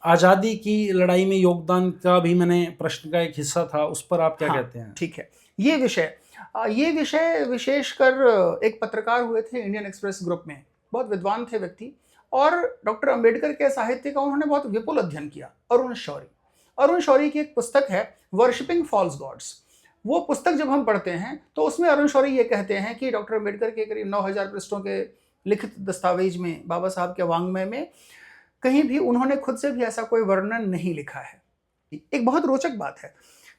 आज़ादी की लड़ाई में योगदान का भी मैंने प्रश्न का एक हिस्सा था, उस पर आप क्या कहते हैं? ठीक है। ये विषय विशेषकर एक पत्रकार हुए थे इंडियन एक्सप्रेस ग्रुप में, बहुत विद्वान थे व्यक्ति, और डॉक्टर अंबेडकर के साहित्य का उन्होंने बहुत विपुल अध्ययन किया। अरुण शौरी की एक पुस्तक है वर्शिपिंग फॉल्स गॉड्स। वो पुस्तक जब हम पढ़ते हैं तो उसमें अरुण शौरी ये कहते हैं कि डॉक्टर अंबेडकर के करीब 9000 पृष्ठों के लिखित दस्तावेज में, बाबा साहब के वांग्मय में कहीं भी उन्होंने खुद से भी ऐसा कोई वर्णन नहीं लिखा है। एक बहुत रोचक बात है,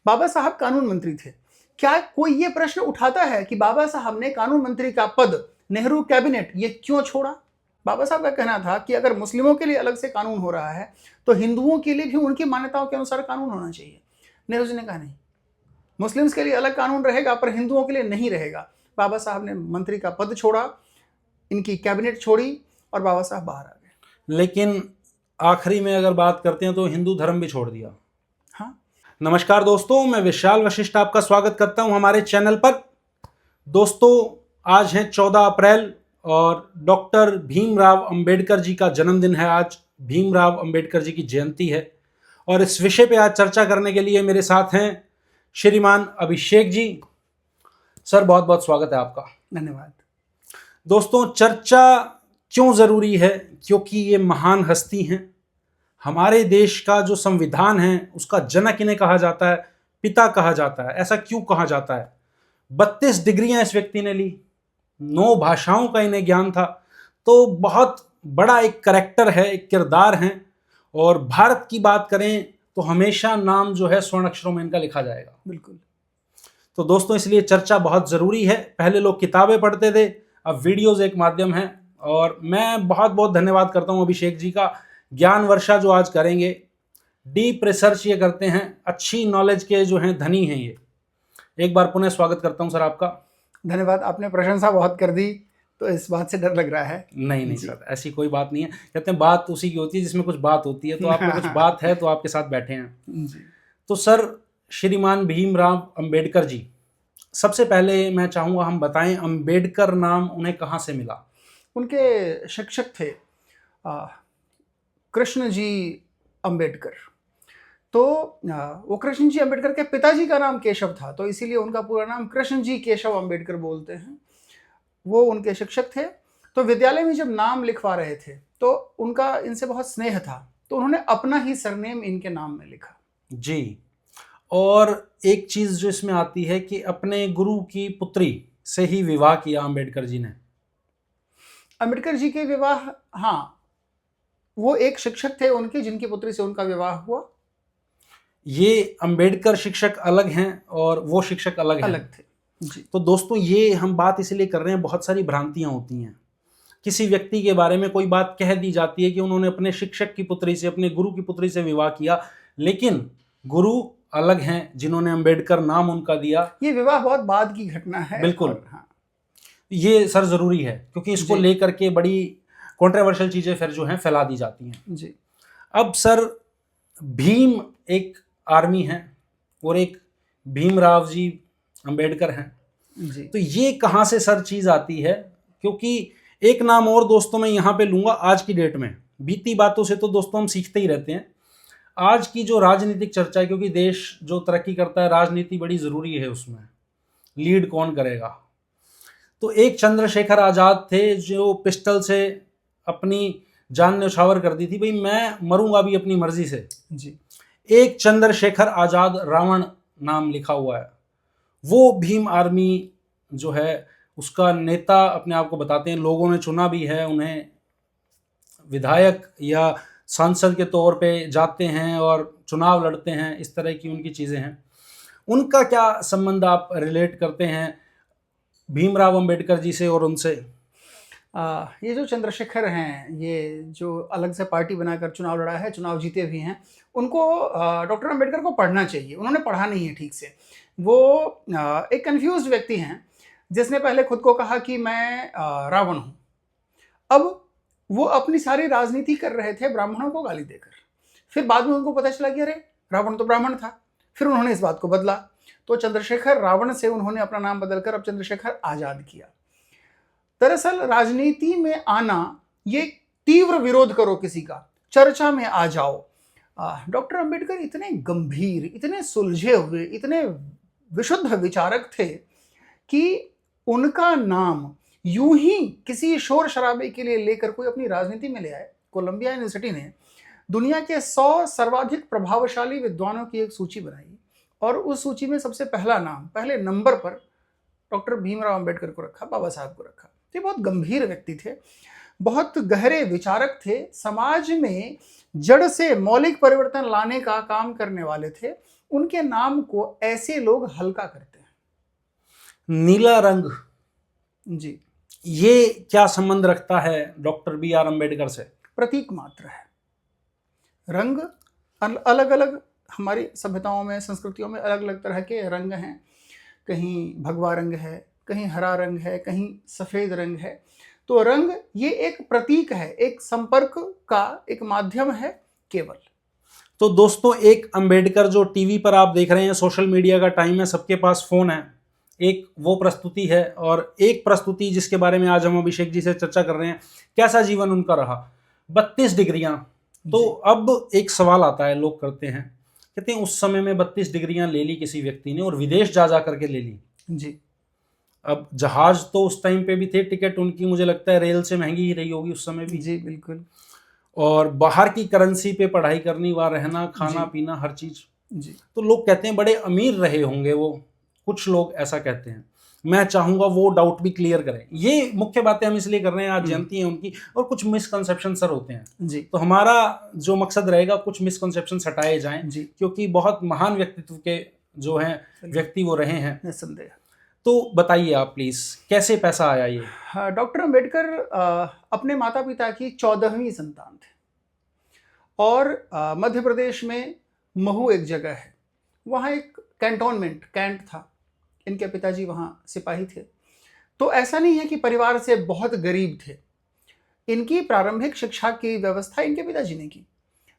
बाबा साहब कानून मंत्री थे। क्या कोई ये प्रश्न उठाता है कि बाबा साहब ने कानून मंत्री का पद, नेहरू कैबिनेट, ये क्यों छोड़ा? बाबा साहब का कहना था कि अगर मुस्लिमों के लिए अलग से कानून हो रहा है तो हिंदुओं के लिए भी उनकी मान्यताओं के अनुसार कानून होना चाहिए। नेहरू जी ने कहा नहीं, मुस्लिम्स के लिए अलग कानून रहेगा पर हिंदुओं के लिए नहीं रहेगा। बाबा साहब ने मंत्री का पद छोड़ा, इनकी कैबिनेट छोड़ी और बाबा साहब बाहर आ गए। लेकिन आखिरी में अगर बात करते हैं तो हिंदू धर्म भी छोड़ दिया। हाँ। नमस्कार दोस्तों, मैं विशाल वशिष्ठ आपका स्वागत करता हूं हमारे चैनल पर। दोस्तों, आज है 14 अप्रैल और डॉक्टर भीमराव अंबेडकर जी का जन्मदिन है। आज भीमराव अंबेडकर जी की जयंती है और इस विषय पे आज चर्चा करने के लिए मेरे साथ हैं श्रीमान अभिषेक जी। सर, बहुत बहुत स्वागत है आपका। धन्यवाद। दोस्तों, चर्चा क्यों ज़रूरी है? क्योंकि ये महान हस्ती हैं। हमारे देश का जो संविधान है उसका जनक इन्हें कहा जाता है, पिता कहा जाता है। ऐसा क्यों कहा जाता है? 32 डिग्रियां इस व्यक्ति ने ली, 9 भाषाओं का इन्हें ज्ञान था, तो बहुत बड़ा एक करैक्टर है, एक किरदार है। और भारत की बात करें तो हमेशा नाम जो है स्वर्ण अक्षरों में इनका लिखा जाएगा। बिल्कुल। तो दोस्तों, इसलिए चर्चा बहुत ज़रूरी है। पहले लोग किताबें पढ़ते थे, अब वीडियोज़ एक माध्यम है। और मैं बहुत बहुत धन्यवाद करता हूँ अभिषेक जी का। ज्ञान वर्षा जो आज करेंगे, डीप रिसर्च ये करते हैं, अच्छी नॉलेज के जो हैं धनी हैं ये। एक बार पुनः स्वागत करता हूं सर आपका। धन्यवाद। आपने प्रशंसा बहुत कर दी तो इस बात से डर लग रहा है। नहीं सर, ऐसी कोई बात नहीं है। कहते हैं बात उसी की होती है जिसमें कुछ बात होती है, तो आप में कुछ बात है तो आपके साथ बैठे हैं जी। तो सर, श्रीमान भीमराव अंबेडकर जी, सबसे पहले मैं चाहूँगा हम बताएं अंबेडकर नाम उन्हें कहाँ से मिला? उनके शिक्षक थे कृष्ण जी अंबेडकर। तो वो कृष्ण जी अंबेडकर के पिताजी का नाम केशव था, तो इसीलिए उनका पूरा नाम कृष्ण जी केशव अंबेडकर बोलते हैं। वो उनके शिक्षक थे। तो विद्यालय में जब नाम लिखवा रहे थे तो उनका इनसे बहुत स्नेह था, तो उन्होंने अपना ही सरनेम इनके नाम में लिखा जी। और एक चीज़ जो इसमें आती है कि अपने गुरु की पुत्री से ही विवाह किया अंबेडकर जी ने। अंबेडकर जी के विवाह, हाँ, वो एक शिक्षक थे उनके जिनकी पुत्री से उनका विवाह हुआ। ये अंबेडकर शिक्षक अलग हैं और वो शिक्षक अलग थे जी। तो दोस्तों, ये हम बात इसलिए कर रहे हैं, बहुत सारी भ्रांतियां होती हैं। किसी व्यक्ति के बारे में कोई बात कह दी जाती है कि उन्होंने अपने शिक्षक की पुत्री से, अपने गुरु की पुत्री से विवाह किया, लेकिन गुरु अलग हैं जिन्होंने अंबेडकर नाम उनका दिया। ये विवाह बहुत बाद की घटना है। बिल्कुल। हाँ, ये सर जरूरी है क्योंकि इसको लेकर के बड़ी कॉन्ट्रोवर्शियल चीजें फिर जो हैं फैला दी जाती हैं जी। अब सर, भीम एक आर्मी है और एक भीमराव जी अंबेडकर हैं जी। तो ये कहाँ से सर चीज आती है? क्योंकि एक नाम और दोस्तों मैं यहाँ पे लूंगा। आज की डेट में बीती बातों से तो दोस्तों हम सीखते ही रहते हैं। आज की जो राजनीतिक चर्चा है, क्योंकि देश जो तरक्की करता है राजनीति बड़ी जरूरी है, उसमें लीड कौन करेगा। तो एक चंद्रशेखर आजाद थे जो पिस्टल से अपनी जान न्यौछावर कर दी थी, भाई मैं मरूंगा भी अपनी मर्जी से जी। एक चंद्रशेखर आजाद रावण नाम लिखा हुआ है। वो भीम आर्मी जो है उसका नेता अपने आप को बताते हैं। लोगों ने चुना भी है उन्हें, विधायक या सांसद के तौर पे जाते हैं और चुनाव लड़ते हैं, इस तरह की उनकी चीज़ें हैं। उनका क्या संबंध आप रिलेट करते हैं भीमराव अंबेडकर जी से और उनसे? ये जो चंद्रशेखर हैं, ये जो अलग से पार्टी बनाकर चुनाव लड़ा है, चुनाव जीते भी हैं, उनको डॉक्टर अंबेडकर को पढ़ना चाहिए। उन्होंने पढ़ा नहीं है ठीक से। वो एक कंफ्यूज्ड व्यक्ति हैं जिसने पहले खुद को कहा कि मैं रावण हूँ। अब वो अपनी सारी राजनीति कर रहे थे ब्राह्मणों को गाली देकर। फिर बाद में उनको पता चला कि अरे रावण तो ब्राह्मण था। फिर उन्होंने इस बात को बदला, तो चंद्रशेखर रावण से उन्होंने अपना नाम बदलकर अब चंद्रशेखर आजाद किया। दरअसल राजनीति में आना, ये तीव्र विरोध करो किसी का, चर्चा में आ जाओ, डॉक्टर अंबेडकर इतने गंभीर, इतने सुलझे हुए, इतने विशुद्ध विचारक थे कि उनका नाम यूं ही किसी शोर शराबे के लिए लेकर कोई अपनी राजनीति में ले आए। कोलंबिया यूनिवर्सिटी ने दुनिया के 100 सर्वाधिक प्रभावशाली विद्वानों की एक सूची बनाई और उस सूची में सबसे पहला नाम, पहले नंबर पर डॉक्टर भीमराव अंबेडकर को रखा, बाबा साहब को रखा। ये बहुत गंभीर व्यक्ति थे, बहुत गहरे विचारक थे, समाज में जड़ से मौलिक परिवर्तन लाने का काम करने वाले थे। उनके नाम को ऐसे लोग हल्का करते हैं। नीला रंग, जी, ये क्या संबंध रखता है डॉक्टर बी आर अम्बेडकर से? प्रतीक मात्र है। रंग अलग अलग हमारी सभ्यताओं में, संस्कृतियों में अलग अलग तरह के रंग हैं। कहीं भगवा रंग है, कहीं हरा रंग है, कहीं सफ़ेद रंग है। तो रंग ये एक प्रतीक है, एक संपर्क का एक माध्यम है केवल। तो दोस्तों, एक अंबेडकर जो टीवी पर आप देख रहे हैं, सोशल मीडिया का टाइम है, सबके पास फ़ोन है, एक वो प्रस्तुति है और एक प्रस्तुति जिसके बारे में आज हम अभिषेक जी से चर्चा कर रहे हैं, कैसा जीवन उनका रहा। 32 डिग्रियां। तो अब एक सवाल आता है, लोग करते हैं, कहते हैं उस समय में 32 डिग्रियां ले ली किसी व्यक्ति ने और विदेश जा करके ले ली। जी, अब जहाज तो उस टाइम पे भी थे, टिकट उनकी मुझे लगता है रेल से महंगी ही रही होगी उस समय भी। जी बिल्कुल। और बाहर की करेंसी पे पढ़ाई करनी, वहाँ रहना, खाना पीना, हर चीज़। जी, तो लोग कहते हैं बड़े अमीर रहे होंगे वो, कुछ लोग ऐसा कहते हैं। मैं चाहूँगा वो डाउट भी क्लियर करें। ये मुख्य बातें हम इसलिए कर रहे हैं, आज जयंती है उनकी, और कुछ मिसकंसेप्शन सर होते हैं। जी, तो हमारा जो मकसद रहेगा, कुछ मिसकंसेप्शन हटाए जाएं, जी, क्योंकि बहुत महान व्यक्तित्व के जो हैं व्यक्ति वो रहे हैं। निस्संदेह। तो बताइए आप प्लीज़, कैसे पैसा आया ये? डॉक्टर अंबेडकर अपने माता पिता की 14वीं संतान थे और मध्य प्रदेश में महू एक जगह है, वहाँ एक कैंटोनमेंट, कैंट था। इनके पिताजी वहाँ सिपाही थे। तो ऐसा नहीं है कि परिवार से बहुत गरीब थे। इनकी प्रारंभिक शिक्षा की व्यवस्था इनके पिताजी ने की।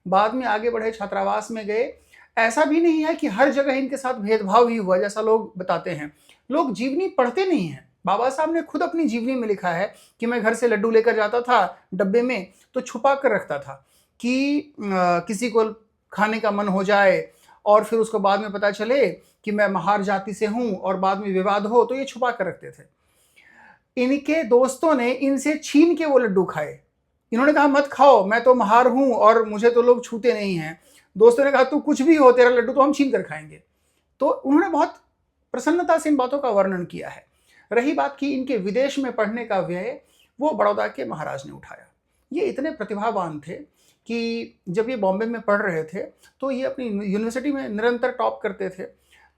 बाद में आगे बढ़े, छात्रावास में गए। ऐसा भी नहीं है कि हर जगह इनके साथ भेदभाव ही हुआ जैसा लोग बताते हैं। लोग जीवनी पढ़ते नहीं हैं। बाबा साहब ने खुद अपनी जीवनी में लिखा है कि मैं घर से लड्डू लेकर जाता था डब्बे में, तो छुपा कर रखता था कि किसी को खाने का मन हो जाए और फिर उसको बाद में पता चले कि मैं महार जाति से हूँ और बाद में विवाद हो, तो ये छुपा कर रखते थे। इनके दोस्तों ने इनसे छीन के वो लड्डू खाए। इन्होंने कहा मत खाओ, मैं तो महार हूँ और मुझे तो लोग छूते नहीं हैं। दोस्तों ने कहा तू कुछ भी हो, तेरा लड्डू तो हम छीन कर खाएंगे। तो उन्होंने बहुत प्रसन्नता से इन बातों का वर्णन किया है। रही बात की इनके विदेश में पढ़ने का व्यय, वो बड़ौदा के महाराज ने उठाया। ये इतने प्रतिभावान थे कि जब ये बॉम्बे में पढ़ रहे थे तो ये अपनी यूनिवर्सिटी में निरंतर टॉप करते थे।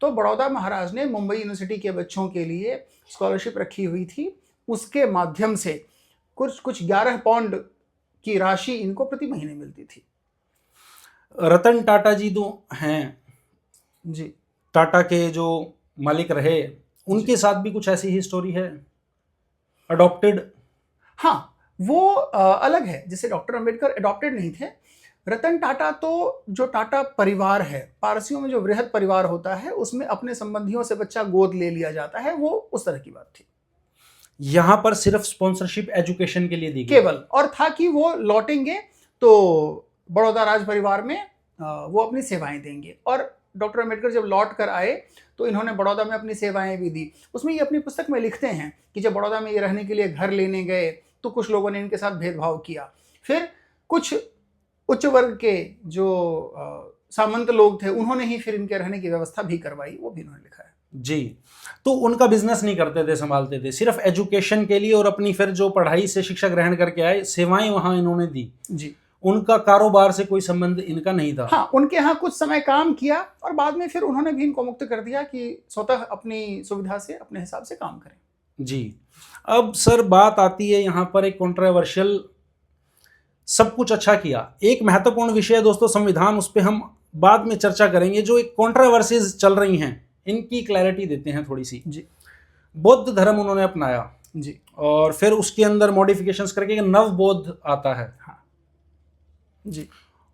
तो बड़ौदा महाराज ने मुंबई यूनिवर्सिटी के बच्चों के लिए स्कॉलरशिप रखी हुई थी। उसके माध्यम से कुछ 11 पाउंड की राशि इनको प्रति महीने मिलती थी। रतन टाटा जी तो हैं जी, टाटा के जो मालिक रहे, उनके साथ भी कुछ ऐसी ही स्टोरी है, अडॉप्टेड? हाँ, वो अलग है। जैसे डॉक्टर अंबेडकर अडॉप्टेड नहीं थे। रतन टाटा तो जो टाटा परिवार है, पारसियों में जो वृहद परिवार होता है उसमें अपने संबंधियों से बच्चा गोद ले लिया जाता है, वो उस तरह की बात थी। यहाँ पर सिर्फ स्पॉन्सरशिप एजुकेशन के लिए दी गई केवल, और था कि वो लौटेंगे तो बड़ौदा राज परिवार में वो अपनी सेवाएं देंगे। और डॉक्टर अंबेडकर जब लौट कर आए तो इन्होंने बड़ौदा में अपनी सेवाएं भी दी। उसमें ये अपनी पुस्तक में लिखते हैं कि जब बड़ौदा में ये रहने के लिए घर लेने गए तो कुछ लोगों ने इनके साथ भेदभाव किया। फिर कुछ उच्च वर्ग के जो सामंत लोग थे उन्होंने ही फिर इनके रहने की व्यवस्था भी करवाई, वो भी इन्होंने लिखा है। जी। तो उनका बिजनेस नहीं करते थे, संभालते थे सिर्फ एजुकेशन के लिए, और अपनी फिर जो पढ़ाई से शिक्षा ग्रहण करके आए, सेवाएं वहां इन्होंने दी। जी, उनका कारोबार से कोई संबंध इनका नहीं था। हाँ, उनके यहाँ कुछ समय काम किया और बाद में फिर उन्होंने भी इनको मुक्त कर दिया कि स्वतः अपनी सुविधा से, अपने हिसाब से काम करें। जी। अब सर बात आती है यहाँ पर एक कंट्रोवर्शियल, सब कुछ अच्छा किया, एक महत्वपूर्ण विषय है दोस्तों संविधान, उस पर हम बाद में चर्चा करेंगे। जो एक कंट्रोवर्सीज चल रही हैं इनकी क्लैरिटी देते हैं थोड़ी सी। जी, बौद्ध धर्म उन्होंने अपनाया जी, और फिर उसके अंदर मॉडिफिकेशंस करके एक नव बौद्ध आता है। हाँ, जी,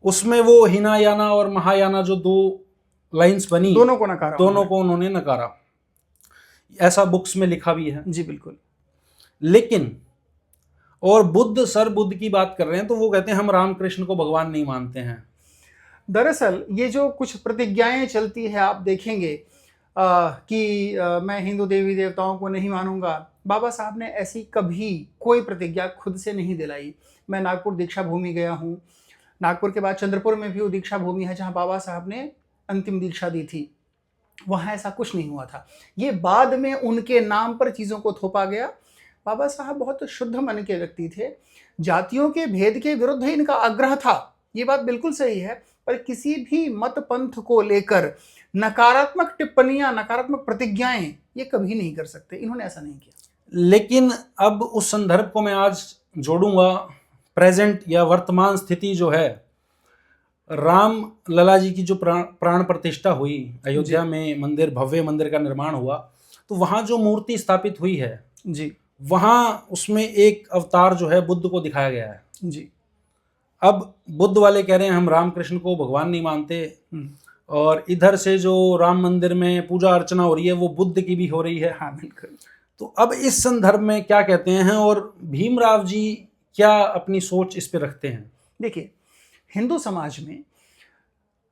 उसमें वो हिनायाना और महायाना जो दो लाइंस बनी, दोनों को नकारा, दोनों को उन्होंने नकारा। ऐसा बुक्स में लिखा भी है। जी बिल्कुल। लेकिन और बुद्ध, सर बुद्ध की बात कर रहे हैं तो वो कहते हैं हम रामकृष्ण को भगवान नहीं मानते हैं। दरअसल ये जो कुछ प्रतिज्ञाएं चलती है, आप देखेंगे कि मैं हिंदू देवी देवताओं को नहीं मानूंगा। बाबा साहब ने ऐसी कभी कोई प्रतिज्ञा खुद से नहीं दिलाई। मैं नागपुर दीक्षा भूमि गया हूँ, नागपुर के बाद चंद्रपुर में भी वो दीक्षा भूमि है जहाँ बाबा साहब ने अंतिम दीक्षा दी थी, वहाँ ऐसा कुछ नहीं हुआ था। ये बाद में उनके नाम पर चीज़ों को थोपा गया। बाबा साहब बहुत शुद्ध मन के व्यक्ति थे, जातियों के भेद के विरुद्ध ही इनका आग्रह था, ये बात बिल्कुल सही है। पर किसी भी मत पंथ को लेकर नकारात्मक टिप्पणियां, नकारात्मक प्रतिज्ञाएं ये कभी नहीं कर सकते, इन्होंने ऐसा नहीं किया। लेकिन अब उस संदर्भ को मैं आज जोड़ूंगा, प्रेजेंट या वर्तमान स्थिति जो है, राम लला जी की जो प्राण प्रतिष्ठा हुई अयोध्या में, मंदिर, भव्य मंदिर का निर्माण हुआ, तो वहाँ जो मूर्ति स्थापित हुई है जी, वहाँ उसमें एक अवतार जो है बुद्ध को दिखाया गया है जी। अब बुद्ध वाले कह रहे हैं हम रामकृष्ण को भगवान नहीं मानते, और इधर से जो राम मंदिर में पूजा अर्चना हो रही है वो बुद्ध की भी हो रही है। हाँ बिल्कुल। तो अब इस संदर्भ में क्या कहते हैं और भीमराव जी क्या अपनी सोच इस पे रखते हैं? देखिए, हिंदू समाज में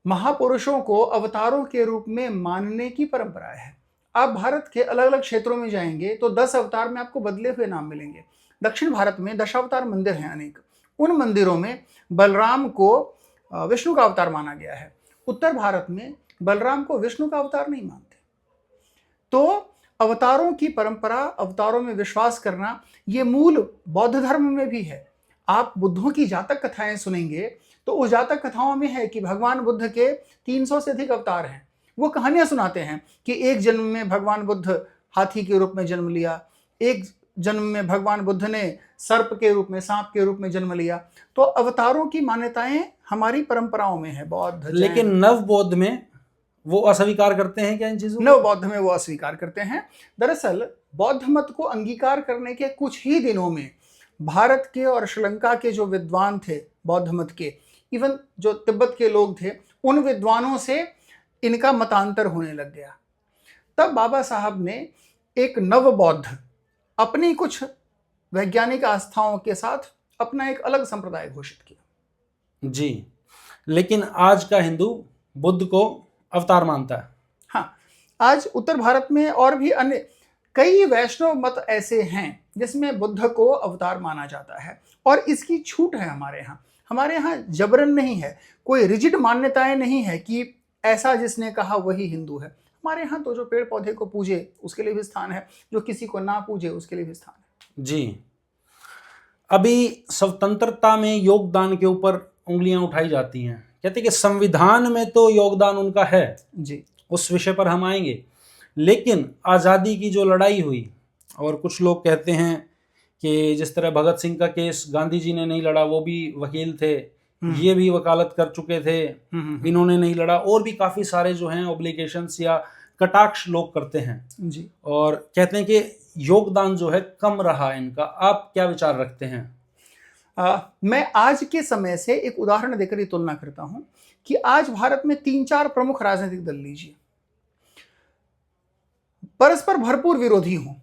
महापुरुषों को अवतारों के रूप में मानने की परंपरा है। आप भारत के अलग अलग क्षेत्रों में जाएंगे तो 10 अवतार में आपको बदले हुए नाम मिलेंगे। दक्षिण भारत में दशावतार मंदिर हैं अनेक, उन मंदिरों में बलराम को विष्णु का अवतार माना गया है। उत्तर भारत में बलराम को विष्णु का अवतार नहीं मानते। तो अवतारों की परंपरा, अवतारों में विश्वास करना, ये मूल बौद्ध धर्म में भी है। आप बुद्धों की जातक कथाएं सुनेंगे तो उस जातक कथाओं में है कि भगवान बुद्ध के 300 से अधिक अवतार हैं। वो कहानियां सुनाते हैं कि एक जन्म में भगवान बुद्ध हाथी के रूप में जन्म लिया, एक जन्म में भगवान बुद्ध ने सर्प के रूप में, सांप के रूप में जन्म लिया। तो अवतारों की मान्यताएं हमारी परंपराओं में है, बौद्ध, जैन। लेकिन नव बौद्ध में वो अस्वीकार करते हैं क्या इन चीजों को? नव बौद्ध में वो अस्वीकार करते हैं। दरअसल बौद्ध मत को अंगीकार करने के कुछ ही दिनों में भारत के और श्रीलंका के जो विद्वान थे बौद्ध मत के, इवन जो तिब्बत के लोग थे, उन विद्वानों से इनका मतांतर होने लग गया। तब बाबा साहब ने एक नव बौद्ध, अपनी कुछ वैज्ञानिक आस्थाओं के साथ अपना एक अलग संप्रदाय घोषित किया। जी, लेकिन आज का हिंदू बुद्ध को अवतार मानता है। हाँ, आज उत्तर भारत में और भी अन्य कई वैष्णव मत ऐसे हैं जिसमें बुद्ध को अवतार माना जाता है, और इसकी छूट है हमारे यहाँ। हमारे यहाँ जबरन नहीं है, कोई रिजिड मान्यताएं नहीं है कि ऐसा जिसने कहा वही हिंदू है। हमारे यहाँ तो जो पेड़ पौधे को पूजे उसके लिए भी स्थान है, जो किसी को ना पूजे उसके लिए भी स्थान है। जी, अभी स्वतंत्रता में योगदान के ऊपर उंगलियां उठाई जाती हैं, कहते हैं कि संविधान में तो योगदान उनका है जी, उस विषय पर हम आएंगे, लेकिन आज़ादी की जो लड़ाई हुई, और कुछ लोग कहते हैं कि जिस तरह भगत सिंह का केस गांधी जी ने नहीं लड़ा, वो भी वकील थे, ये भी वकालत कर चुके थे, इन्होंने नहीं लड़ा, और भी काफ़ी सारे जो हैं ऑब्लिगेशंस या कटाक्ष लोग करते हैं जी, और कहते हैं कि योगदान जो है कम रहा इनका। आप क्या विचार रखते हैं? मैं आज के समय से एक उदाहरण देकर ये तुलना करता हूं कि आज भारत में 3-4 प्रमुख राजनीतिक दल लीजिए, परस्पर भरपूर विरोधी हों,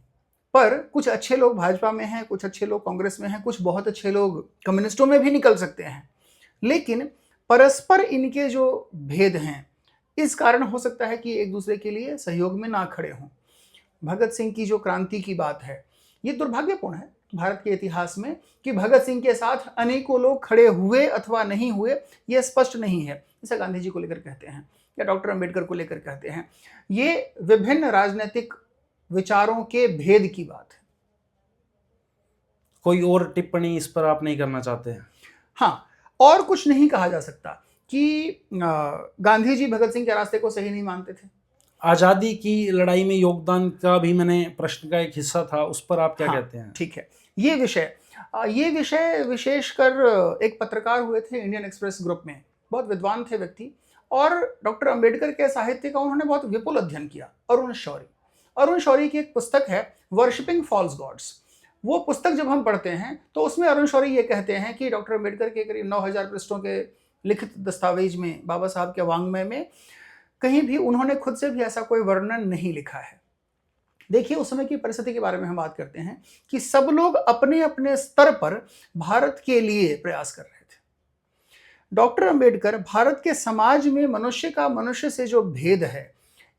पर कुछ अच्छे लोग भाजपा में हैं, कुछ अच्छे लोग कांग्रेस में हैं, कुछ बहुत अच्छे लोग कम्युनिस्टों में भी निकल सकते हैं, लेकिन परस्पर इनके जो भेद हैं इस कारण हो सकता है कि एक दूसरे के लिए सहयोग में ना खड़े हों। भगत सिंह की जो क्रांति की बात है, ये दुर्भाग्यपूर्ण है भारत के इतिहास में कि भगत सिंह के साथ अनेकों लोग खड़े हुए अथवा नहीं हुए, ये स्पष्ट नहीं है। जैसे गांधी जी को लेकर कहते हैं या डॉक्टर अंबेडकर को लेकर कहते हैं, ये विभिन्न राजनीतिक विचारों के भेद की बात है। कोई और टिप्पणी इस पर आप नहीं करना चाहते हैं? हाँ, और कुछ नहीं कहा जा सकता कि गांधी जी भगत सिंह के रास्ते को सही नहीं मानते थे। आज़ादी की लड़ाई में योगदान का भी मैंने प्रश्न का एक हिस्सा था, उस पर आप क्या कहते हैं? ठीक है, ये विषय विशेषकर एक पत्रकार हुए थे इंडियन एक्सप्रेस ग्रुप में, बहुत विद्वान थे व्यक्ति, और डॉक्टर अंबेडकर के साहित्य का उन्होंने बहुत विपुल अध्ययन किया। अरुण शौरी की एक पुस्तक है वर्शिपिंग फॉल्स गॉड्स। वो पुस्तक जब हम पढ़ते हैं तो उसमें अरुण शौरी ये कहते हैं कि डॉक्टर अंबेडकर के करीब 9000 पृष्ठों के लिखित दस्तावेज में, बाबा साहब के वांग्मय में कहीं भी उन्होंने खुद से भी ऐसा कोई वर्णन नहीं लिखा है। देखिए, उस समय की परिस्थिति के बारे में हम बात करते हैं कि सब लोग अपने अपने स्तर पर भारत के लिए प्रयास कर रहे थे। डॉक्टर अंबेडकर भारत के समाज में मनुष्य का मनुष्य से जो भेद है,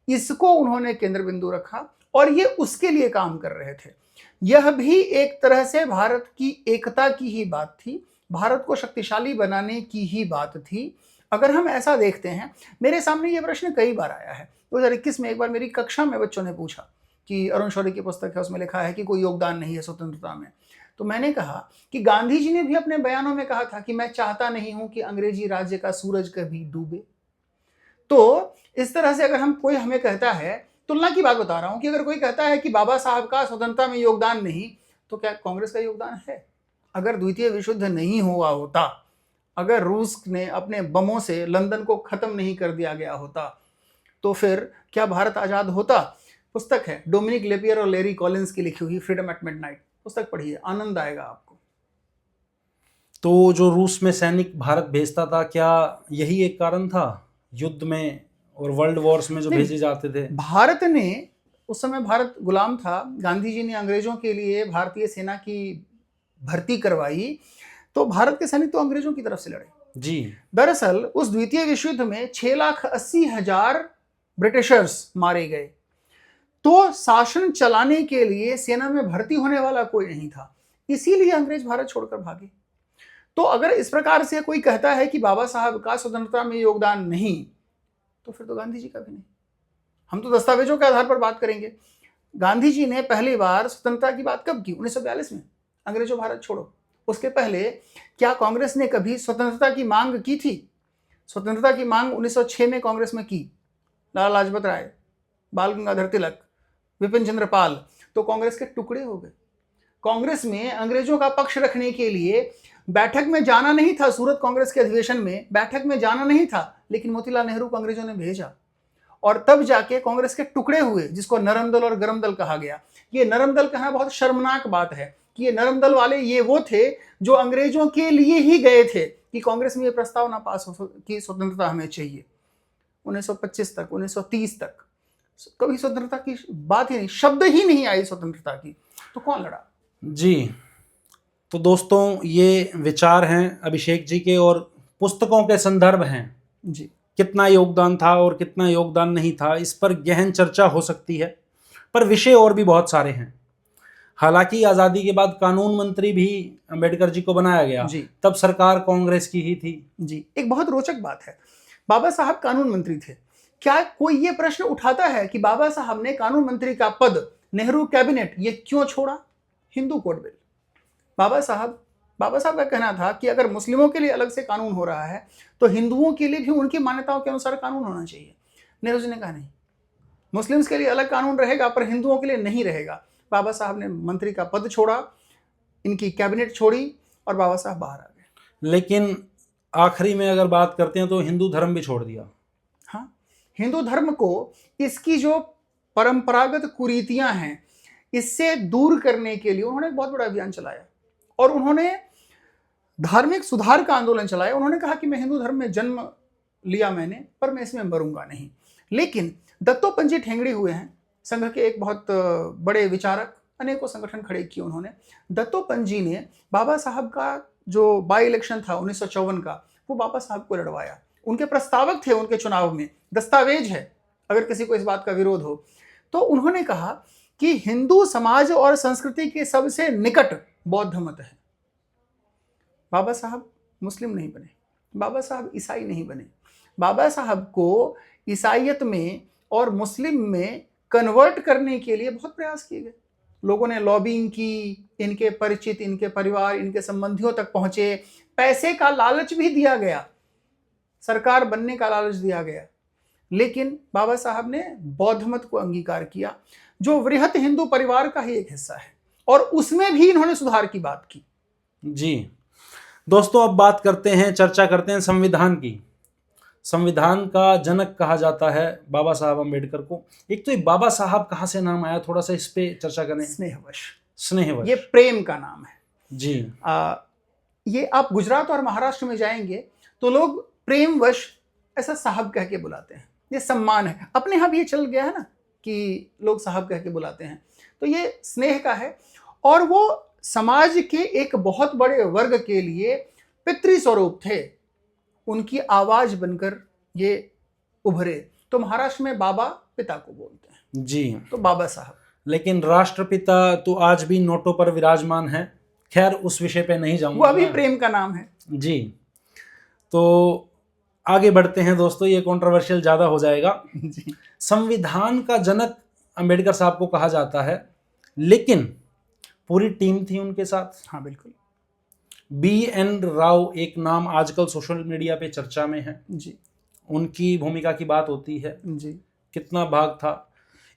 इसको उन्होंने केंद्र बिंदु रखा और ये उसके लिए काम कर रहे थे। यह भी एक तरह से भारत की एकता की ही बात थी, भारत को शक्तिशाली बनाने की ही बात थी। अगर हम ऐसा देखते हैं, मेरे सामने ये प्रश्न कई बार आया है। 2021 में एक बार मेरी कक्षा में बच्चों ने पूछा कि अरुण शौरी की पुस्तक है, उसमें लिखा है कि कोई योगदान नहीं है स्वतंत्रता में। तो मैंने कहा कि गांधी जी ने भी अपने बयानों में कहा था कि मैं चाहता नहीं हूं कि अंग्रेजी राज्य का सूरज कभी डूबे। तो इस तरह से अगर कोई हमें कहता है, तुलना की बात बता रहा हूं, कि अगर कोई कहता है कि बाबा साहब का स्वतंत्रता में योगदान नहीं, तो क्या कांग्रेस का योगदान है? अगर द्वितीय विश्व युद्ध नहीं हुआ होता, अगर रूस ने अपने बमों से लंदन को खत्म नहीं कर दिया गया होता, तो फिर क्या भारत आजाद होता? पुस्तक है डोमिनिक लेपियर और लेरी कॉलिंस की लिखी हुई फ्रीडम एट मिडनाइट, पुस्तक पढ़िए, आनंद आएगा आपको। तो जो रूस में सैनिक भारत भेजता था, क्या यही एक कारण था युद्ध में और वर्ल्ड वॉर्स में जो भेजे जाते थे? भारत ने, उस समय भारत गुलाम था, गांधी जी ने अंग्रेजों के लिए भारतीय सेना की भर्ती करवाई, तो भारत के सैनिक तो अंग्रेजों की तरफ से लड़े जी। दरअसल उस द्वितीय विश्व युद्ध में 6,80,000 ब्रिटिशर्स मारे गए। तो शासन चलाने के लिए सेना में भर्ती होने वाला कोई नहीं था, इसीलिए अंग्रेज भारत छोड़कर भागे। तो अगर इस प्रकार से कोई कहता है कि बाबा साहब का स्वतंत्रता में योगदान नहीं, तो फिर तो गांधी जी का भी नहीं। हम तो दस्तावेजों के आधार पर बात करेंगे। गांधी जी ने पहली बार स्वतंत्रता की बात कब की? 1942 में, अंग्रेजों भारत छोड़ो। उसके पहले क्या कांग्रेस ने कभी स्वतंत्रता की मांग की थी? स्वतंत्रता की मांग 1906 में कांग्रेस में की, लाला लाजपत राय, बाल गंगाधर तिलक, विपिन चंद्र पाल, तो कांग्रेस के टुकड़े हो गए। कांग्रेस में अंग्रेजों का पक्ष रखने के लिए बैठक में जाना नहीं था, सूरत कांग्रेस के अधिवेशन में बैठक में जाना नहीं था, लेकिन मोतीलाल नेहरू को अंग्रेजों ने भेजा और तब जाके कांग्रेस के टुकड़े हुए, जिसको नरम दल और गरम दल कहा गया। ये नरम दल कहना बहुत शर्मनाक बात है कि ये नरम दल वाले ये वो थे जो अंग्रेजों के लिए ही गए थे कि कांग्रेस में ये प्रस्ताव ना पास हो कि स्वतंत्रता हमें चाहिए। 1925 तक, 1930 तक कभी स्वतंत्रता की बात ही नहीं, शब्द ही नहीं आई स्वतंत्रता की, तो कौन लड़ा? जी। तो दोस्तों, ये विचार हैं अभिषेक जी के और पुस्तकों के संदर्भ हैं जी। कितना योगदान था और कितना योगदान नहीं था, इस पर गहन चर्चा हो सकती है, पर विषय और भी बहुत सारे हैं। हालांकि आज़ादी के बाद कानून मंत्री भी अंबेडकर जी को बनाया गया जी। तब सरकार कांग्रेस की ही थी। जी, एक बहुत रोचक बात है, बाबा साहब कानून मंत्री थे। क्या कोई ये प्रश्न उठाता है कि बाबा साहब ने कानून मंत्री का पद, नेहरू कैबिनेट, ये क्यों छोड़ा? Hindu code bill. बाबा साहब का कहना था कि अगर मुस्लिमों के लिए अलग से कानून हो रहा है तो हिंदुओं के लिए भी उनकी मान्यताओं के अनुसार कानून होना चाहिए। नेहरू जी ने कहा नहीं, मुस्लिम्स के लिए अलग कानून रहेगा पर हिंदुओं के लिए नहीं रहेगा। बाबा साहब ने मंत्री का पद छोड़ा, इनकी कैबिनेट छोड़ी और बाबा साहब बाहर आ गए। लेकिन आखिरी में अगर बात करते हैं तो हिंदू धर्म भी छोड़ दिया। हाँ, हिंदू धर्म को इसकी जो परंपरागत कुरीतियां हैं इससे दूर करने के लिए उन्होंने बहुत बड़ा अभियान चलाया और उन्होंने धार्मिक सुधार का आंदोलन चलाया। उन्होंने कहा कि मैं हिंदू धर्म में जन्म लिया मैंने, पर मैं इसमें मरूंगा नहीं। लेकिन दत्तोपंत जी ठेंगड़ी हुए हैं, संघ के एक बहुत बड़े विचारक, अनेकों संगठन खड़े किए उन्होंने। दत्तोपंत जी ने बाबा साहब का जो बाई इलेक्शन था 1954 का, वो बाबा साहब को लड़वाया। उनके प्रस्तावक थे उनके चुनाव में, दस्तावेज है अगर किसी को इस बात का विरोध हो। तो उन्होंने कहा कि हिंदू समाज और संस्कृति के सबसे निकट बौद्ध मत है। बाबा साहब मुस्लिम नहीं बने, बाबा साहब ईसाई नहीं बने। बाबा साहब को ईसाइयत में और मुस्लिम में कन्वर्ट करने के लिए बहुत प्रयास किए गए। लोगों ने लॉबिंग की, इनके परिचित, इनके परिवार, इनके संबंधियों तक पहुंचे, पैसे का लालच भी दिया गया, सरकार बनने का लालच दिया गया, लेकिन बाबा साहब ने बौद्ध मत को अंगीकार किया जो वृहत हिंदू परिवार का ही एक हिस्सा है, और उसमें भी इन्होंने सुधार की बात की। जी दोस्तों, अब बात करते हैं, चर्चा करते हैं संविधान की। संविधान का जनक कहा जाता है बाबा साहब अम्बेडकर को। एक तो ये बाबा साहब कहाँ से नाम आया, थोड़ा सा इस पे चर्चा करें। स्नेहवश, ये प्रेम का नाम है जी। ये आप गुजरात और महाराष्ट्र में जाएंगे तो लोग प्रेमवश ऐसा साहब कह के बुलाते हैं, ये सम्मान है। अपने यहाँ भी ये चल गया है ना कि लोग साहब कह के बुलाते हैं, तो ये स्नेह का है। और वो समाज के एक बहुत बड़े वर्ग के लिए पितृस्वरूप थे। उनकी आवाज बनकर ये उभरे। तो महाराष्ट्र में बाबा पिता को बोलते हैं, जी। तो बाबा साहब। लेकिन राष्ट्रपिता तो आज भी नोटों पर विराजमान है। खैर उस विषय पे नहीं वो जाऊंगा अभी मैं। प्रेम का नाम है। जी। तो आगे बढ़ते हैं दोस्तों, ये कंट्रोवर्शियल ज्यादा हो जाएगा। जी संविधान का जनक अंबेडकर साहब को कहा जाता है, लेकिन पूरी टीम थी उनके साथ। हाँ बिल्कुल। BN राव एक नाम आजकल सोशल मीडिया पे चर्चा में है। जी उनकी भूमिका की बात होती है, जी कितना भाग था।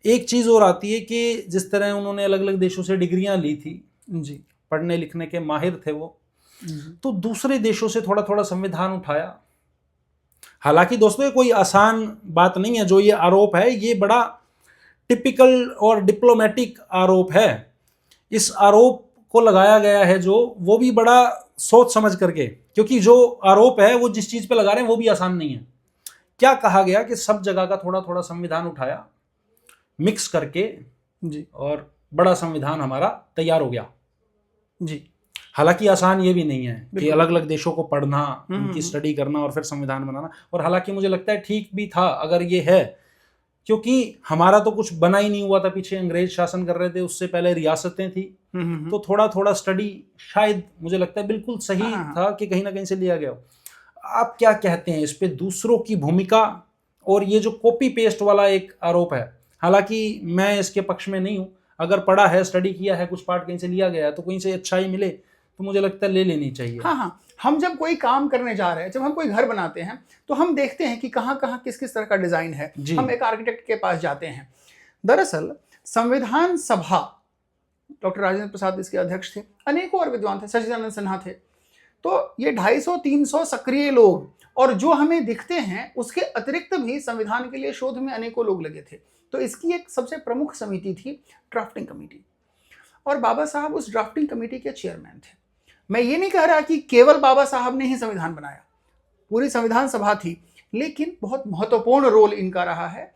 एक चीज और आती है कि जिस तरह उन्होंने अलग अलग देशों से डिग्रियां ली थी, जी पढ़ने लिखने के माहिर थे वो, जी तो दूसरे देशों से थोड़ा थोड़ा संविधान उठाया। हालांकि दोस्तों ये कोई आसान बात नहीं है, जो ये आरोप है ये बड़ा टिपिकल और डिप्लोमेटिक आरोप है। इस आरोप को लगाया गया है जो, वो भी बड़ा सोच समझ करके, क्योंकि जो आरोप है वो जिस चीज पे लगा रहे हैं वो भी आसान नहीं है। क्या कहा गया कि सब जगह का थोड़ा थोड़ा संविधान उठाया, मिक्स करके, जी और बड़ा संविधान हमारा तैयार हो गया। जी हालांकि आसान ये भी नहीं है कि बिल्कुल। अलग अलग देशों को पढ़ना, उनकी स्टडी करना और फिर संविधान बनाना। और हालांकि मुझे लगता है ठीक भी था अगर ये है, क्योंकि हमारा तो कुछ बना ही नहीं हुआ था, पीछे अंग्रेज शासन कर रहे थे, उससे पहले रियासतें थी। तो थोड़ा थोड़ा स्टडी शायद मुझे लगता है बिल्कुल सही हाँ। था कि कहीं ना कहीं से लिया गया हो। आप क्या कहते हैं इस पे, दूसरों की भूमिका और ये जो कॉपी पेस्ट वाला एक आरोप है? हालांकि मैं इसके पक्ष में नहीं हूं, अगर पढ़ा है, स्टडी किया है, कुछ पार्ट कहीं से लिया गया है, तो कहीं से अच्छाई मिले तो मुझे लगता है ले लेनी चाहिए। हाँ हाँ, हम जब कोई काम करने जा रहे हैं, जब हम कोई घर बनाते हैं, तो हम देखते हैं कि कहाँ कहाँ किस किस तरह का डिजाइन है। जी। हम एक आर्किटेक्ट के पास जाते हैं। दरअसल संविधान सभा, डॉक्टर राजेंद्र प्रसाद इसके अध्यक्ष थे, अनेकों और विद्वान थे, सच्चिदानंद सिन्हा थे। तो ये 250-300 सक्रिय लोग, और जो हमें दिखते हैं उसके अतिरिक्त भी संविधान के लिए शोध में अनेकों लोग लगे थे। तो इसकी एक सबसे प्रमुख समिति थी ड्राफ्टिंग कमेटी, और बाबा साहब उस ड्राफ्टिंग कमेटी के चेयरमैन थे। मैं ये नहीं कह रहा कि केवल बाबा साहब ने ही संविधान बनाया, पूरी संविधान सभा थी, लेकिन बहुत महत्वपूर्ण रोल इनका रहा है।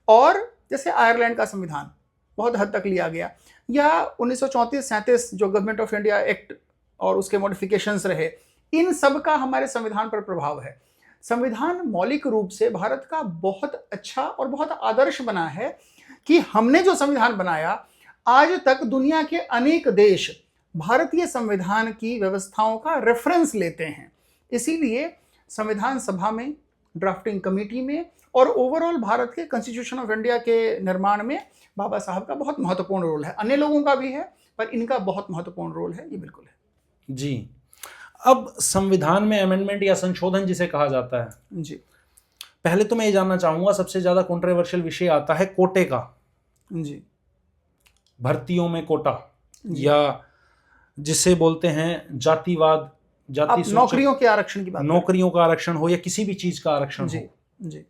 और जैसे आयरलैंड का संविधान बहुत हद तक लिया गया, या 1934-37 जो गवर्नमेंट ऑफ इंडिया एक्ट और उसके मॉडिफिकेशंस रहे, इन सब का हमारे संविधान पर प्रभाव है। संविधान मौलिक रूप से भारत का बहुत अच्छा और बहुत आदर्श बना है कि हमने जो संविधान बनाया, आज तक दुनिया के अनेक देश भारतीय संविधान की व्यवस्थाओं का रेफरेंस लेते हैं। इसीलिए संविधान सभा में, ड्राफ्टिंग कमेटी में और ओवरऑल भारत के कॉन्स्टिट्यूशन ऑफ इंडिया के निर्माण में बाबा साहब का बहुत महत्वपूर्ण रोल है। अन्य लोगों का भी है, पर इनका बहुत महत्वपूर्ण रोल है, ये बिल्कुल है। जी। अब संविधान में अमेंडमेंट या संशोधन जिसे कहा जाता है, जी पहले तो मैं ये जानना चाहूंगा, सबसे ज्यादा कंट्रोवर्शियल विषय आता है कोटे का। जी भर्तियों में कोटा, या जिसे बोलते हैं जातिवाद, आप नौकरियों के आरक्षण की बात नौकरियों का आरक्षण हो या किसी भी चीज का आरक्षण जी हो, जी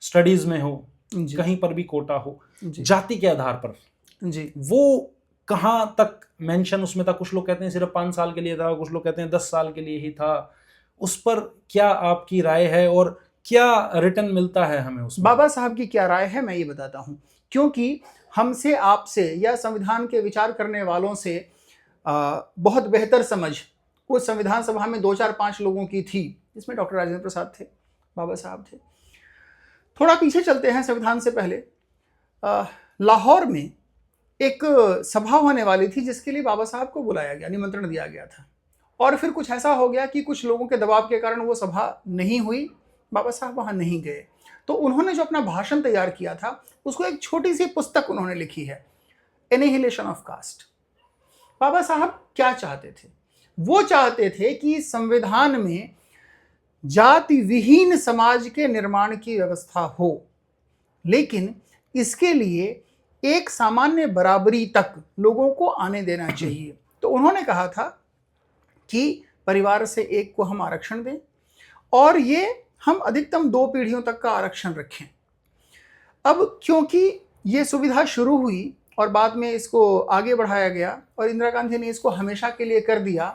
स्टडीज में हो, जी कहीं पर भी कोटा हो, जी जाति के आधार पर, जी वो कहाँ तक मेंशन उसमें था? कुछ लोग कहते हैं सिर्फ 5 साल के लिए था, कुछ लोग कहते हैं 10 साल के लिए ही था। उस पर क्या आपकी राय है और क्या रिटर्न मिलता है हमें उसमें? बाबा साहब की क्या राय है मैं ये बताता हूँ, क्योंकि हमसे, आपसे या संविधान के विचार करने वालों से बहुत बेहतर समझ उस संविधान सभा में 2-4-5 लोगों की थी, जिसमें डॉक्टर राजेंद्र प्रसाद थे, बाबा साहब थे। थोड़ा पीछे चलते हैं, संविधान से पहले लाहौर में एक सभा होने वाली थी, जिसके लिए बाबा साहब को बुलाया गया, निमंत्रण दिया गया था। और फिर कुछ ऐसा हो गया कि कुछ लोगों के दबाव के कारण वो सभा नहीं हुई, बाबा साहब वहाँ नहीं गए। तो उन्होंने जो अपना भाषण तैयार किया था, उसको एक छोटी सी पुस्तक उन्होंने लिखी है, एनिहिलेशन ऑफ कास्ट। बाबा साहब क्या चाहते थे? वो चाहते थे कि संविधान में जाति विहीन समाज के निर्माण की व्यवस्था हो, लेकिन इसके लिए एक सामान्य बराबरी तक लोगों को आने देना चाहिए। तो उन्होंने कहा था कि परिवार से एक को हम आरक्षण दें, और ये हम अधिकतम 2 पीढ़ियों तक का आरक्षण रखें। अब क्योंकि ये सुविधा शुरू हुई और बाद में इसको आगे बढ़ाया गया और इंदिरा गांधी ने इसको हमेशा के लिए कर दिया,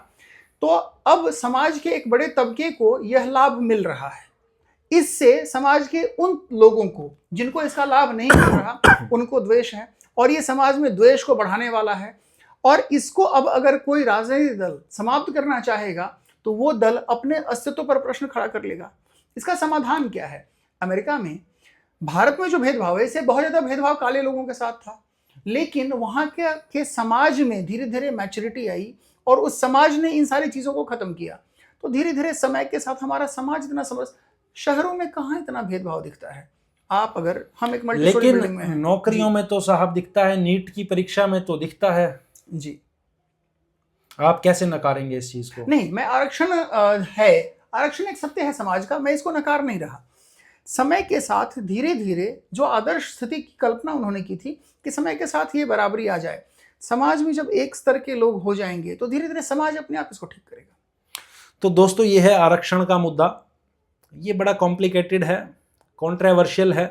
तो अब समाज के एक बड़े तबके को यह लाभ मिल रहा है। इससे समाज के उन लोगों को जिनको इसका लाभ नहीं मिल रहा, उनको द्वेष है, और ये समाज में द्वेष को बढ़ाने वाला है। और इसको अब अगर कोई राजनीतिक दल समाप्त करना चाहेगा, तो वो दल अपने अस्तित्व पर प्रश्न खड़ा कर लेगा। इसका समाधान क्या है? अमेरिका में, भारत में जो भेदभाव है, इससे बहुत ज़्यादा भेदभाव काले लोगों के साथ था, लेकिन वहाँ के समाज में धीरे धीरे मैच्योरिटी आई और उस समाज ने इन सारी चीज़ों को ख़त्म किया। तो धीरे धीरे समय के साथ हमारा समाज इतना समझ, शहरों में कहाँ इतना भेदभाव दिखता है। आप अगर, हम एक मल्टी स्टोरी बिल्डिंग में लेकिन हैं। नौकरियों में तो साहब दिखता है, नीट की परीक्षा में तो दिखता है। जी, आप कैसे नकारेंगे इस चीज को? नहीं, मैं आरक्षण आरक्षण एक सत्य है समाज का, मैं इसको नकार नहीं रहा। समय के साथ धीरे धीरे जो आदर्श स्थिति की कल्पना उन्होंने की थी कि समय के साथ ये बराबरी आ जाए, समाज में जब एक स्तर के लोग हो जाएंगे तो धीरे धीरे समाज अपने आप इसको ठीक करेगा। तो दोस्तों, ये है आरक्षण का मुद्दा। ये बड़ा कॉम्प्लिकेटेड है, कॉन्ट्रोवर्शियल है।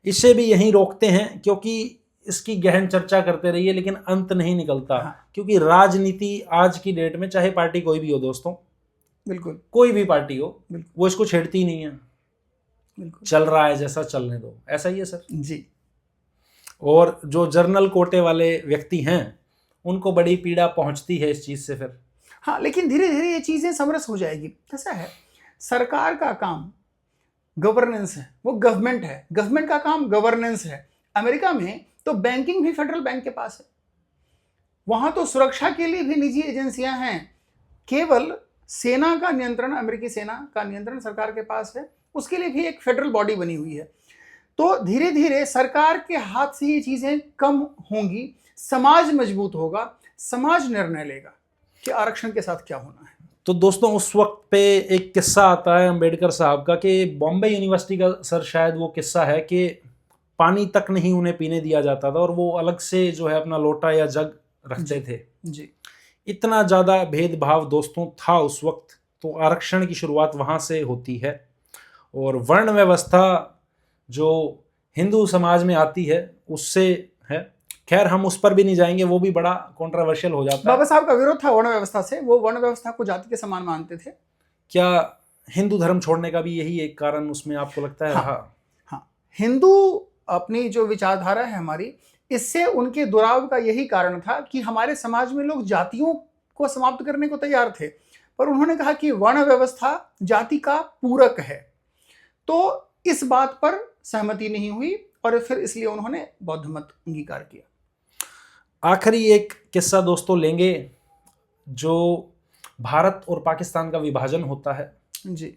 इसे भी यहीं रोकते हैं, क्योंकि इसकी गहन चर्चा करते रहिए लेकिन अंत नहीं निकलता। हाँ। क्योंकि राजनीति आज की डेट में, चाहे पार्टी कोई भी हो दोस्तों, बिल्कुल कोई भी पार्टी हो, बिल्कुल वो इसको छेड़ती ही नहीं है। बिल्कुल चल रहा है जैसा चलने दो, ऐसा ही है सर। जी। और जो जर्नल कोटे वाले व्यक्ति हैं, उनको बड़ी पीड़ा पहुंचती है इस चीज से फिर। हाँ, लेकिन धीरे धीरे ये चीज़ें समरस हो जाएगी। कैसा है, सरकार का काम गवर्नेंस है, वो गवर्नमेंट है, गवर्नमेंट का काम गवर्नेंस है। अमेरिका में तो बैंकिंग भी फेडरल बैंक के पास है, वहाँ तो सुरक्षा के लिए भी निजी एजेंसियां हैं। केवल सेना का नियंत्रण, अमेरिकी सेना का नियंत्रण सरकार के पास है, उसके लिए भी एक फेडरल बॉडी बनी हुई है। तो धीरे धीरे सरकार के हाथ से ये चीज़ें कम होंगी, समाज मजबूत होगा, समाज निर्णय लेगा कि आरक्षण के साथ क्या होना है। तो दोस्तों, उस वक्त पे एक किस्सा आता है अम्बेडकर साहब का कि बॉम्बे यूनिवर्सिटी का, सर शायद वो किस्सा है कि पानी तक नहीं उन्हें पीने दिया जाता था और वो अलग से जो है अपना लोटा या जग रखते थे। जी, इतना ज़्यादा भेदभाव दोस्तों था उस वक्त। तो आरक्षण की शुरुआत वहाँ से होती है। और वर्ण व्यवस्था जो हिंदू समाज में आती है उससे है। खैर, हम उस पर भी नहीं जाएंगे, वो भी बड़ा कंट्रोवर्शियल हो जाता है। बाबा साहब का विरोध था वर्ण व्यवस्था से, वो वर्ण व्यवस्था को जाति के समान मानते थे। क्या हिंदू धर्म छोड़ने का भी यही एक कारण उसमें आपको लगता है? हाँ, हिंदू अपनी जो विचारधारा है हमारी, इससे उनके दुराव का यही कारण था कि हमारे समाज में लोग जातियों को समाप्त करने को तैयार थे, पर उन्होंने कहा कि वर्ण व्यवस्था जाति का पूरक है। तो इस बात पर सहमति नहीं हुई और फिर इसलिए उन्होंने बौद्ध मत अंगीकार किया। आखिरी एक किस्सा दोस्तों लेंगे, जो भारत और पाकिस्तान का विभाजन होता है जी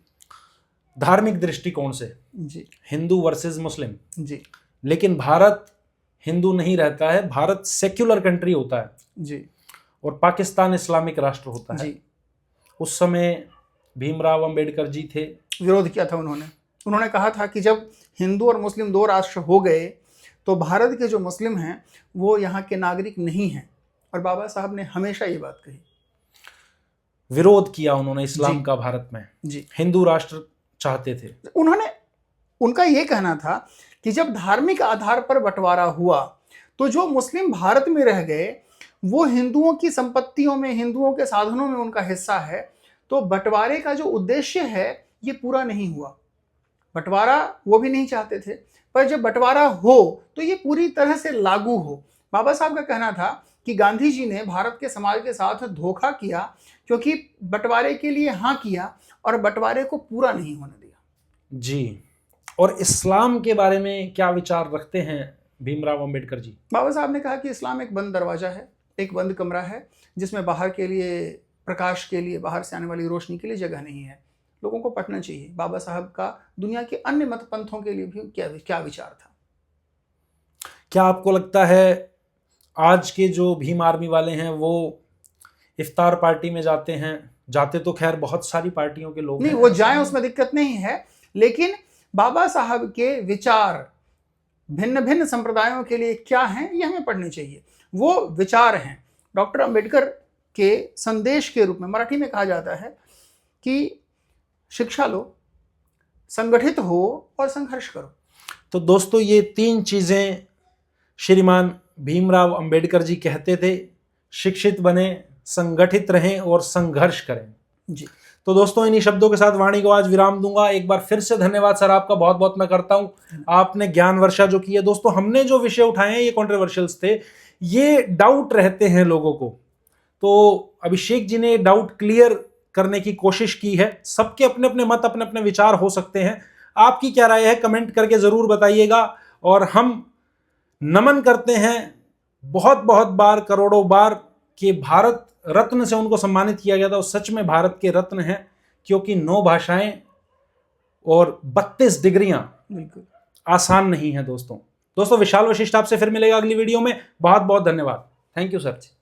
धार्मिक दृष्टिकोण से, जी हिंदू वर्सेस मुस्लिम। जी लेकिन भारत हिंदू नहीं रहता है, भारत सेक्युलर कंट्री होता है जी और पाकिस्तान इस्लामिक राष्ट्र होता है। जी। उस समय भीमराव अंबेडकर जी थे। विरोध किया था उन्होंने कहा था कि जब हिंदू और मुस्लिम दो राष्ट्र हो गए तो भारत के जो मुस्लिम हैं वो यहाँ के नागरिक नहीं हैं, और बाबा साहब ने हमेशा ये बात कही। विरोध किया उन्होंने इस्लाम का भारत में। जी, हिंदू राष्ट्र चाहते थे। उनका ये कहना था कि जब धार्मिक आधार पर बंटवारा हुआ तो जो मुस्लिम भारत में रह गए वो हिंदुओं की संपत्तियों में, हिंदुओं के साधनों में उनका हिस्सा है। तो बंटवारे का जो उद्देश्य है ये पूरा नहीं हुआ। बंटवारा वो भी नहीं चाहते थे, पर जब बंटवारा हो तो ये पूरी तरह से लागू हो। बाबा साहब का कहना था कि गांधी जी ने भारत के समाज के साथ धोखा किया, क्योंकि बंटवारे के लिए हाँ किया और बंटवारे को पूरा नहीं होने दिया। जी। और इस्लाम के बारे में क्या विचार रखते हैं भीमराव अंबेडकर जी? बाबा साहब ने कहा कि इस्लाम एक बंद दरवाजा है, एक बंद कमरा है, जिसमें बाहर के लिए, प्रकाश के लिए, बाहर से आने वाली रोशनी के लिए जगह नहीं है। लोगों को पढ़ना चाहिए। बाबा साहब का दुनिया के अन्य मत पंथों के लिए भी क्या विचार था। क्या आपको लगता है आज के जो भीम आर्मी वाले हैं वो इफ्तार पार्टी में जाते हैं? जाते तो खैर बहुत सारी पार्टियों के लोग नहीं, हैं, वो जाएं, उसमें दिक्कत नहीं है, लेकिन बाबा साहब के विचार भिन्न भिन्न संप्रदायों के लिए क्या हैं ये हमें पढ़ने चाहिए। वो विचार हैं डॉक्टर अंबेडकर के संदेश के रूप में। मराठी में कहा जाता है कि शिक्षा लो, संगठित हो और संघर्ष करो। तो दोस्तों, ये तीन चीज़ें श्रीमान भीमराव अंबेडकर जी कहते थे। शिक्षित बने, संगठित रहें और संघर्ष करें। जी। तो दोस्तों, इन्हीं शब्दों के साथ वाणी को आज विराम दूंगा। एक बार फिर से धन्यवाद सर आपका, बहुत बहुत मैं करता हूं। आपने ज्ञान वर्षा जो की है। दोस्तों, हमने जो विषय उठाए हैं ये कॉन्ट्रोवर्शियल्स थे, ये डाउट रहते हैं लोगों को। तो अभिषेक जी ने डाउट क्लियर करने की कोशिश की है। सबके अपने अपने मत, अपने अपने विचार हो सकते हैं। आपकी क्या राय है कमेंट करके जरूर बताइएगा। और हम नमन करते हैं बहुत बहुत बार, करोड़ों बार, कि भारत रत्न से उनको सम्मानित किया गया था। और सच में भारत के रत्न हैं, क्योंकि 9 भाषाएं और 32 डिग्रियां बिल्कुल आसान नहीं है दोस्तों। विशाल वशिष्ठ आपसे फिर मिलेगा अगली वीडियो में। बहुत बहुत धन्यवाद। Thank you sir.